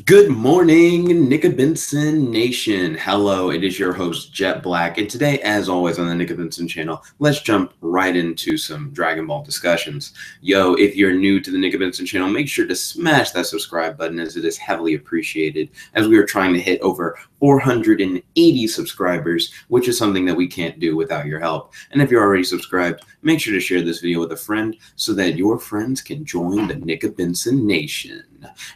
Good morning, nickabenson Nation. Hello, it is your host, Jet Black, and today, as always on the nickabenson channel, let's jump right into some Dragon Ball discussions. Yo, if you're new to the nickabenson channel, make sure to smash that subscribe button as it is heavily appreciated as we are trying to hit over 480 subscribers, which is something that we can't do without your help. And if you're already subscribed, make sure to share this video with a friend so that your friends can join the nickabenson Nation.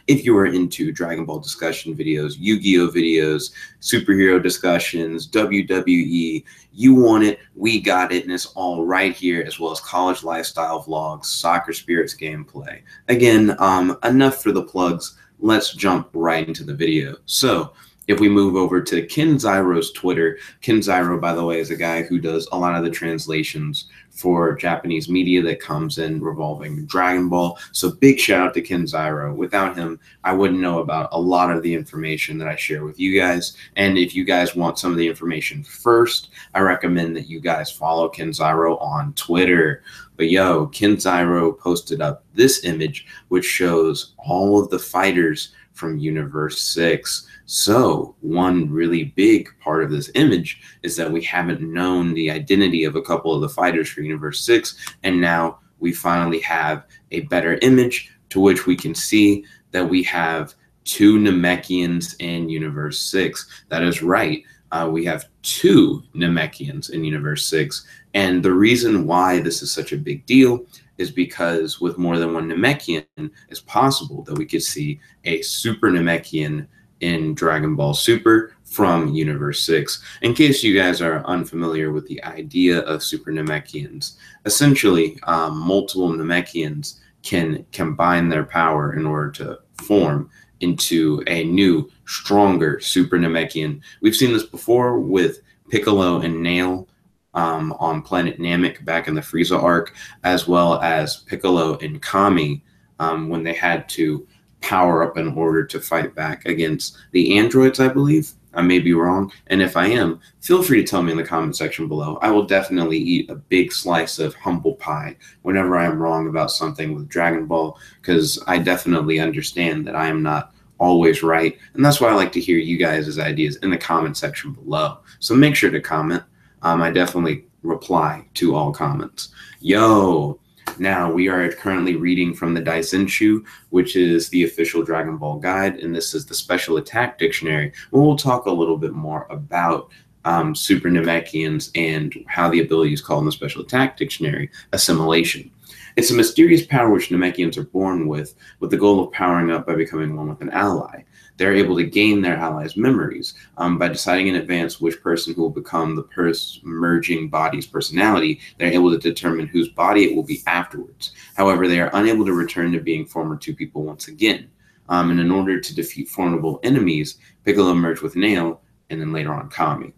If you are into Dragon Ball discussion videos, Yu-Gi-Oh videos, superhero discussions, WWE, you want it, we got it, and it's all right here, as well as college lifestyle vlogs, soccer spirits gameplay. Again, enough for the plugs. Let's jump right into the video. So, if we move over to Ken Zyro's Twitter, Ken Zyro, by the way, is a guy who does a lot of the translations for Japanese media that comes in revolving Dragon Ball. So big shout out to Ken Zyro. Without him, I wouldn't know about a lot of the information that I share with you guys. And if you guys want some of the information first, I recommend that you guys follow Ken Zyro on Twitter. But yo, Ken Zyro posted up this image, which shows all of the fighters from Universe 6. So one really big part of this image is that we haven't known the identity of a couple of the fighters for Universe 6, and now we finally have a better image to which we can see that we have two Namekians in Universe 6. That is right. We have two Namekians in Universe 6, and the reason why this is such a big deal is because with more than one Namekian, it's possible that we could see a Super Namekian in Dragon Ball Super from Universe 6. In case you guys are unfamiliar with the idea of Super Namekians, essentially multiple Namekians can combine their power in order to form into a new, stronger Super Namekian. We've seen this before with Piccolo and Nail on planet Namek back in the Frieza arc, as well as Piccolo and Kami when they had to power up in order to fight back against the androids, I believe. I may be wrong, and if I am, feel free to tell me in the comment section below. I will definitely eat a big slice of humble pie whenever I am wrong about something with Dragon Ball, because I definitely understand that I am not always right, and that's why I like to hear you guys' ideas in the comment section below. So make sure to comment. I definitely reply to all comments. Yo, now we are currently reading from the Daisenshu, which is the official Dragon Ball guide, and this is the Special Attack Dictionary, where we'll talk a little bit more about Super Namekians and how the ability is called in the Special Attack Dictionary, assimilation. It's a mysterious power which Namekians are born with the goal of powering up by becoming one with an ally. They're able to gain their allies' memories by deciding in advance which person who will become the merging body's personality. They're able to determine whose body it will be afterwards. However, they are unable to return to being former two people once again. And in order to defeat formidable enemies, Piccolo merged with Nail, and then later on Kami.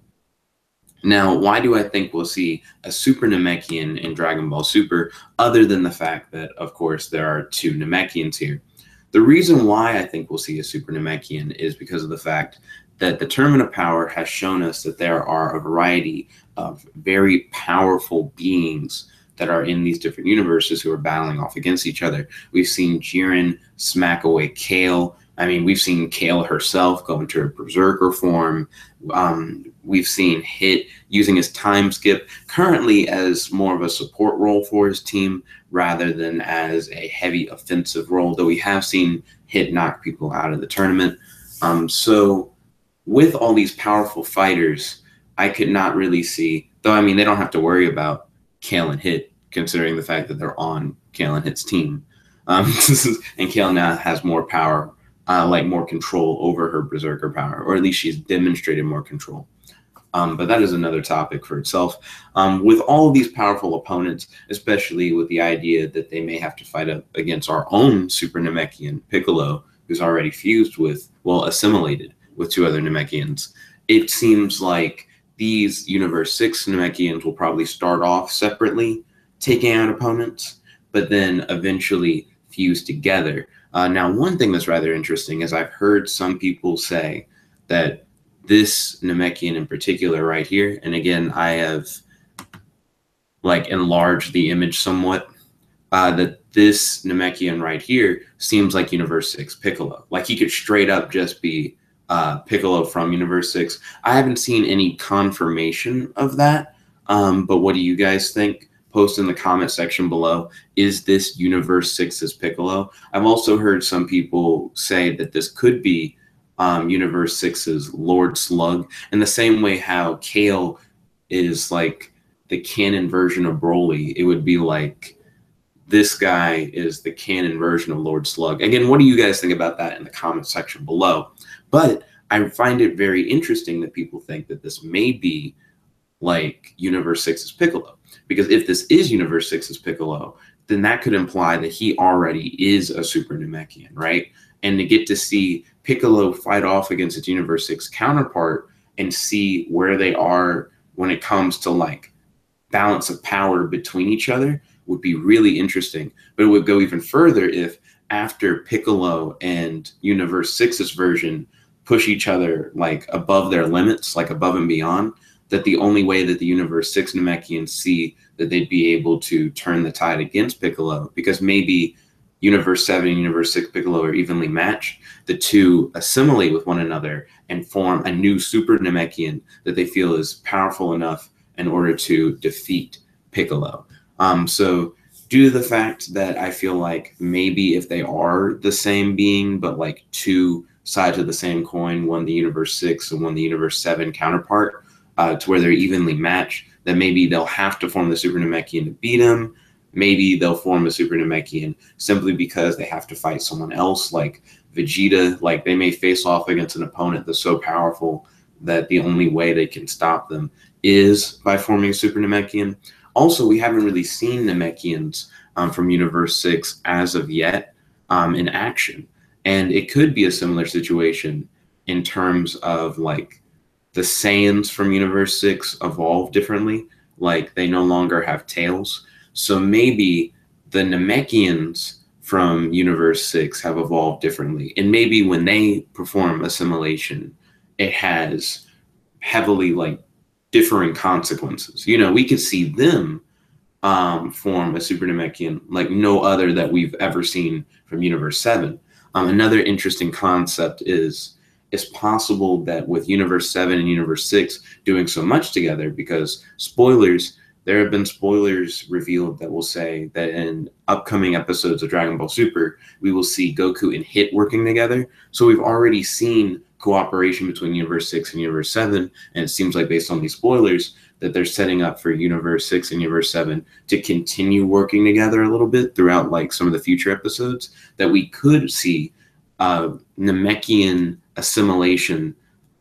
Now, why do I think we'll see a Super Namekian in Dragon Ball Super, other than the fact that, of course, there are two Namekians here? The reason why I think we'll see a Super Namekian is because of the fact that the Tournament of Power has shown us that there are a variety of very powerful beings that are in these different universes who are battling off against each other. We've seen Jiren smack away Kale. I mean, we've seen Kale herself go into a berserker form. We've seen Hit using his time skip currently as more of a support role for his team rather than as a heavy offensive role, though we have seen Hit knock people out of the tournament. So with all these powerful fighters, I could not really see, though I mean, they don't have to worry about Kale and Hit, considering the fact that they're on Kale and Hit's team. And Kale now has more power, like more control over her berserker power, or at least she's demonstrated more control. But that is another topic for itself. With all of these powerful opponents, especially with the idea that they may have to fight up against our own Super Namekian, Piccolo, who's already fused with, well, assimilated with two other Namekians, it seems like these Universe 6 Namekians will probably start off separately, taking out opponents, but then eventually fuse together. Now, one thing that's rather interesting is I've heard some people say that this Namekian in particular right here, and again, I have like enlarged the image somewhat, that this Namekian right here seems like Universe 6 Piccolo. Like he could straight up just be Piccolo from Universe 6. I haven't seen any confirmation of that, but what do you guys think? Post in the comment section below. Is this Universe 6's Piccolo? I've also heard some people say that this could be Universe 6's Lord Slug, in the same way how Kale is like the canon version of Broly. It would be like this guy is the canon version of Lord Slug. Again, what do you guys think about that in the comment section below? But I find it very interesting that people think that this may be like Universe 6's Piccolo. Because if this is Universe 6's Piccolo, then that could imply that he already is a Super Namekian, right? And to get to see Piccolo fight off against its Universe 6 counterpart and see where they are when it comes to like balance of power between each other would be really interesting. But it would go even further if after Piccolo and Universe 6's version push each other like above their limits, like above and beyond, that the only way that the Universe 6 Namekians see that they'd be able to turn the tide against Piccolo, because maybe Universe 7 and Universe 6 Piccolo are evenly matched, the two assimilate with one another and form a new Super Namekian that they feel is powerful enough in order to defeat Piccolo. So due to the fact that I feel like maybe if they are the same being, but like two sides of the same coin, one the Universe 6 and one the Universe 7 counterpart, to where they're evenly matched, that maybe they'll have to form the Super Namekian to beat him. Maybe they'll form a Super Namekian simply because they have to fight someone else, like Vegeta. Like they may face off against an opponent that's so powerful that the only way they can stop them is by forming a Super Namekian. Also, we haven't really seen Namekians from Universe 6 as of yet in action. And it could be a similar situation in terms of like the Saiyans from Universe 6 evolve differently. Like they no longer have tails. So maybe the Namekians from Universe 6 have evolved differently. And maybe when they perform assimilation, it has heavily like differing consequences. You know, we could see them form a Super Namekian like no other that we've ever seen from Universe 7. Another interesting concept is it's possible that with Universe 7 and Universe 6 doing so much together, because spoilers, there have been spoilers revealed that will say that in upcoming episodes of Dragon Ball Super, we will see Goku and Hit working together. So we've already seen cooperation between Universe 6 and Universe 7, and it seems like based on these spoilers that they're setting up for Universe 6 and Universe 7 to continue working together a little bit throughout like some of the future episodes, that we could see Namekian assimilation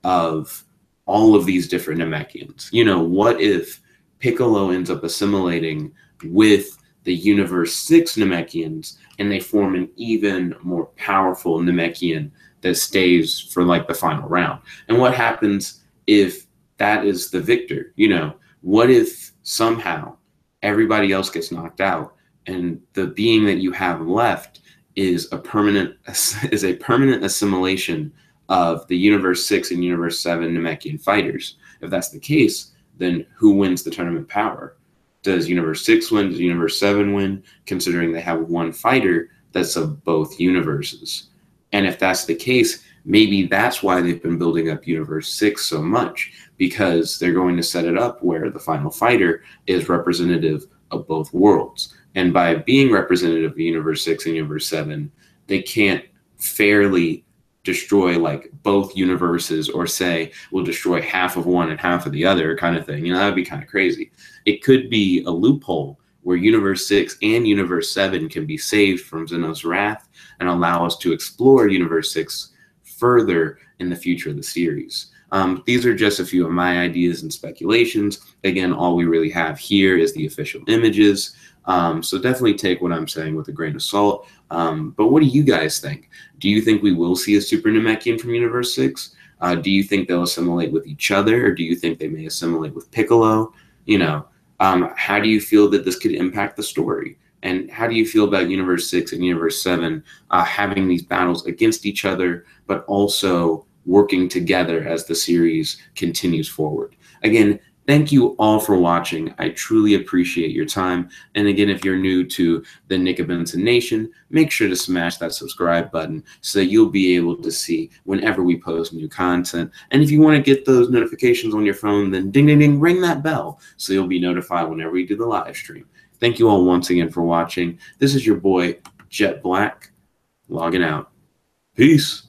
of all of these different Namekians. You know, what if Piccolo ends up assimilating with the Universe 6 Namekians and they form an even more powerful Namekian that stays for like the final round? And what happens if that is the victor? You know, what if somehow everybody else gets knocked out and the being that you have left is a permanent assimilation of the Universe 6 and Universe 7 Namekian fighters? If that's the case, then who wins the tournament power? Does Universe 6 win? Does Universe 7 win? Considering they have one fighter that's of both universes. And if that's the case, maybe that's why they've been building up Universe 6 so much, because they're going to set it up where the final fighter is representative of both worlds. And by being representative of Universe 6 and Universe 7, they can't fairly destroy like both universes, or say we'll destroy half of one and half of the other kind of thing. You know, that'd be kind of crazy. It could be a loophole where Universe 6 and Universe 7 can be saved from Zeno's wrath and allow us to explore Universe 6 further in the future of the series. These are just a few of my ideas and speculations. Again, all we really have here is the official images. So definitely take what I'm saying with a grain of salt. But what do you guys think? Do you think we will see a Super Namekian from Universe 6? Do you think they'll assimilate with each other, or do you think they may assimilate with Piccolo? You know, how do you feel that this could impact the story? And how do you feel about Universe 6 and Universe 7 having these battles against each other, but also working together as the series continues forward? Again, Thank you all for watching. I truly appreciate your time. And again, if you're new to the nickabenson Nation, make sure to smash that subscribe button so that you'll be able to see whenever we post new content. And if you want to get those notifications on your phone, then ding, ding, ding, ring that bell so you'll be notified whenever we do the live stream. Thank you all once again for watching. This is your boy, Jet Black, logging out. Peace.